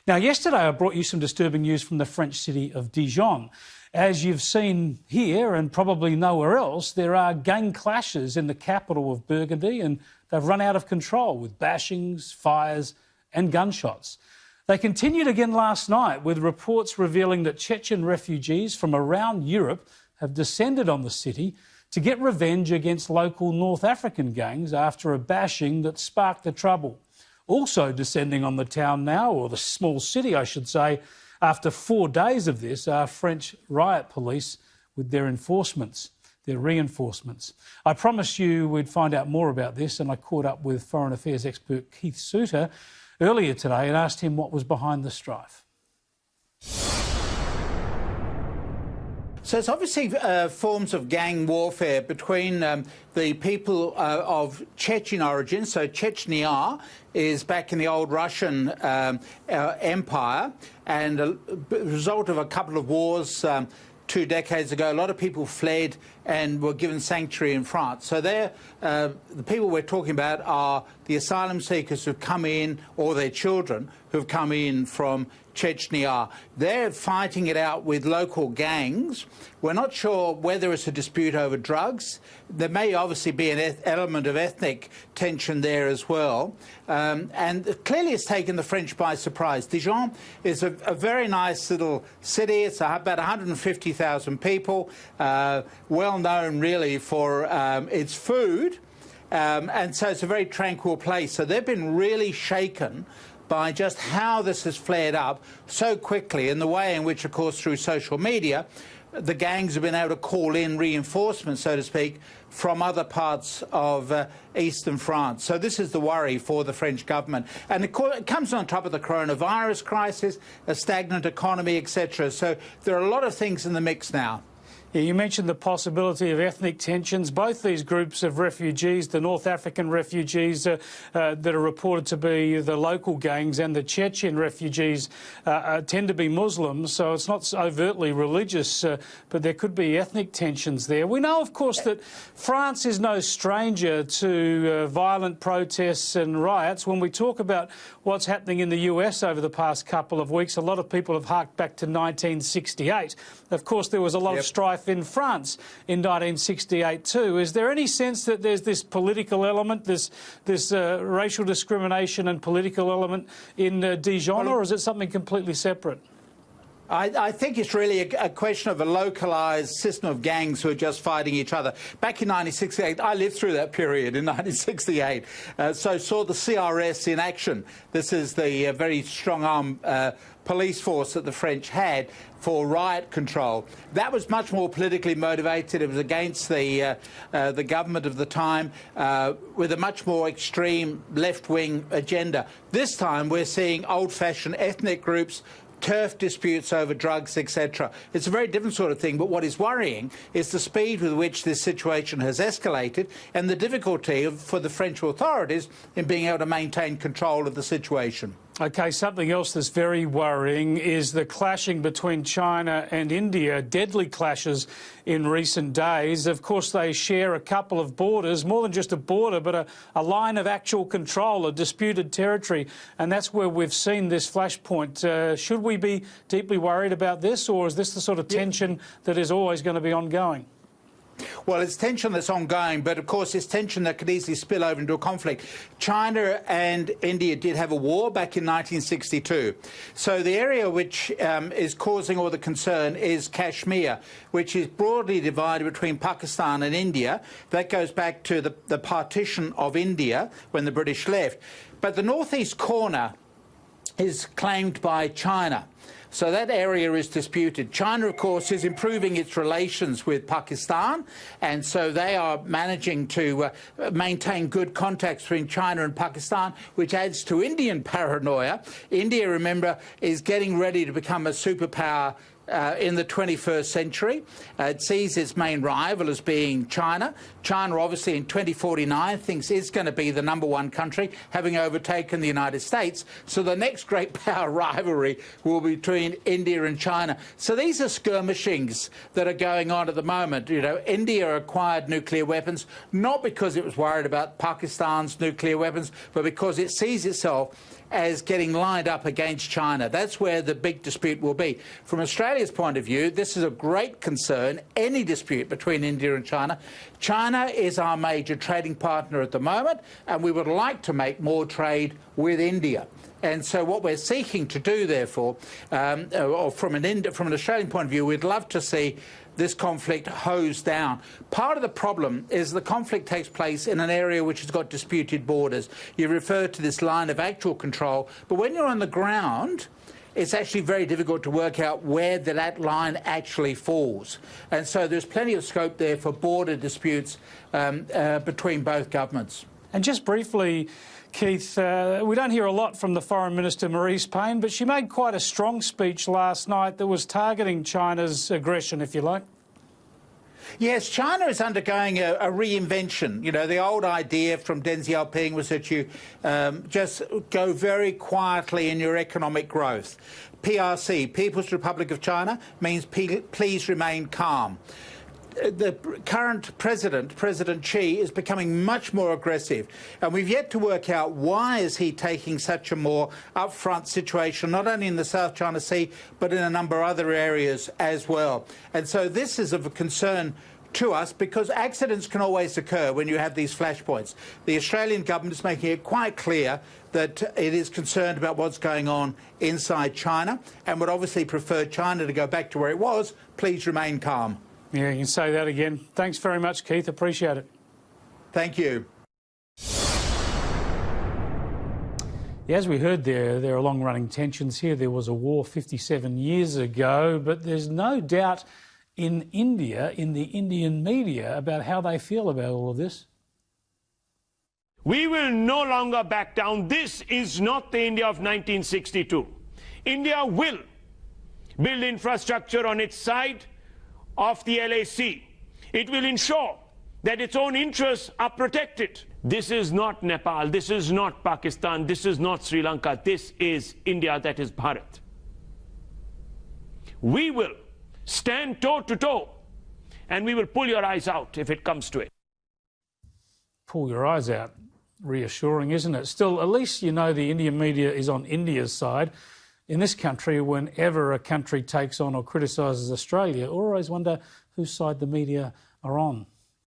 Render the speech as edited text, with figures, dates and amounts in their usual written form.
Now, yesterday I brought you some disturbing news from the French city of Dijon. As you've seen here and probably nowhere else, there are gang clashes in the capital of Burgundy, and they've run out of control with bashings, fires and gunshots. They continued again last night with reports revealing that Chechen refugees from around Europe have descended on the city to get revenge against local North African gangs after a bashing that sparked the trouble. Also descending on the town now, or the small city I should say, after 4 days of this, are French riot police with their reinforcements. I promised you we'd find out more about this, and I caught up with Foreign Affairs expert Keith Suter earlier today and asked him what was behind the strife. So it's obviously forms of gang warfare between the people of Chechen origin. So Chechnya is back in the old Russian Empire, and a result of a couple of wars 2 decades ago, a lot of people fled and were given sanctuary in France. So the people we're talking about are the asylum seekers who've come in, or their children who've come in from Chechnya. They're fighting it out with local gangs. We're not sure whether it's a dispute over drugs. There may obviously be an element of ethnic tension there as well. And clearly it's taken the French by surprise. Dijon is a very nice little city. It's about 150,000 people, well known really for its food. And so it's a very tranquil place. So they've been really shaken by just how this has flared up so quickly, and the way in which, of course, through social media, the gangs have been able to call in reinforcements, so to speak, from other parts of eastern France. So this is the worry for the French government. And it comes on top of the coronavirus crisis, a stagnant economy, etc. So there are a lot of things in the mix now. Yeah, you mentioned the possibility of ethnic tensions. Both these groups of refugees, the North African refugees that are reported to be the local gangs, and the Chechen refugees tend to be Muslims, so it's not overtly religious, but there could be ethnic tensions there. We know, of course, that France is no stranger to violent protests and riots. When we talk about what's happening in the US over the past couple of weeks, a lot of people have harked back to 1968. Of course, there was a lot of strife in France in 1968 too. Is there any sense that there's this political element, this racial discrimination and political element in Dijon, or is it something completely separate? I think it's really a question of a localised system of gangs who are just fighting each other. Back in 1968, I lived through that period in 1968, so saw the CRS in action. This is the very strong-arm police force that the French had for riot control. That was much more politically motivated. It was against the government of the time, with a much more extreme left-wing agenda. This time we're seeing old-fashioned ethnic groups, turf disputes over drugs, etc. It's a very different sort of thing, but what is worrying is the speed with which this situation has escalated and the difficulty for the French authorities in being able to maintain control of the situation. OK, something else that's very worrying is the clashing between China and India, deadly clashes in recent days. Of course, they share a couple of borders, more than just a border, but a line of actual control, a disputed territory, and that's where we've seen this flashpoint. Should we be deeply worried about this, or is this the sort of tension that is always going to be ongoing? Well, it's tension that's ongoing, but of course it's tension that could easily spill over into a conflict. China and India did have a war back in 1962. So the area which is causing all the concern is Kashmir, which is broadly divided between Pakistan and India. That goes back to the partition of India when the British left. But the northeast corner is claimed by China. So that area is disputed. China, of course, is improving its relations with Pakistan, and so they are managing to maintain good contacts between China and Pakistan, which adds to Indian paranoia. India, remember, is getting ready to become a superpower in the 21st century. It sees its main rival as being China. China, obviously, in 2049 thinks it's going to be the #1 country, having overtaken the United States. So the next great power rivalry will be between India and China. So these are skirmishings that are going on at the moment. You know, India acquired nuclear weapons, not because it was worried about Pakistan's nuclear weapons, but because it sees itself as getting lined up against China. That's where the big dispute will be. From Australia's point of view, this is a great concern, any dispute between India and China. China is our major trading partner at the moment, and we would like to make more trade with India. And so what we're seeking to do, therefore, or from an Australian point of view, we'd love to see this conflict hosed down. Part of the problem is the conflict takes place in an area which has got disputed borders. You refer to this line of actual control, but when you're on the ground, it's actually very difficult to work out where that line actually falls. And so there's plenty of scope there for border disputes between both governments. And just briefly, Keith, we don't hear a lot from the Foreign Minister, Marise Payne, but she made quite a strong speech last night that was targeting China's aggression, if you like. Yes, China is undergoing a reinvention. You know, the old idea from Deng Xiaoping was that you just go very quietly in your economic growth. PRC, People's Republic of China, means please remain calm. The current president, President Xi, is becoming much more aggressive, and we've yet to work out why is he taking such a more upfront situation, not only in the South China Sea, but in a number of other areas as well. And so this is of a concern to us because accidents can always occur when you have these flashpoints. The Australian government is making it quite clear that it is concerned about what's going on inside China and would obviously prefer China to go back to where it was. Please remain calm. Yeah, you can say that again. Thanks very much, Keith. Appreciate it. Thank you. Yeah, as we heard there are long-running tensions here. There was a war 57 years ago, but there's no doubt in India, in the Indian media, about how they feel about all of this. We will no longer back down. This is not the India of 1962. India will build infrastructure on its side of the LAC. It will ensure that its own interests are protected. This is not Nepal, this is not Pakistan, this is not Sri Lanka, this is India, that is Bharat. We will stand toe to toe and we will pull your eyes out if it comes to it. Pull your eyes out. Reassuring, isn't it? Still, at least you know the Indian media is on India's side. In this country, whenever a country takes on or criticises Australia, I always wonder whose side the media are on.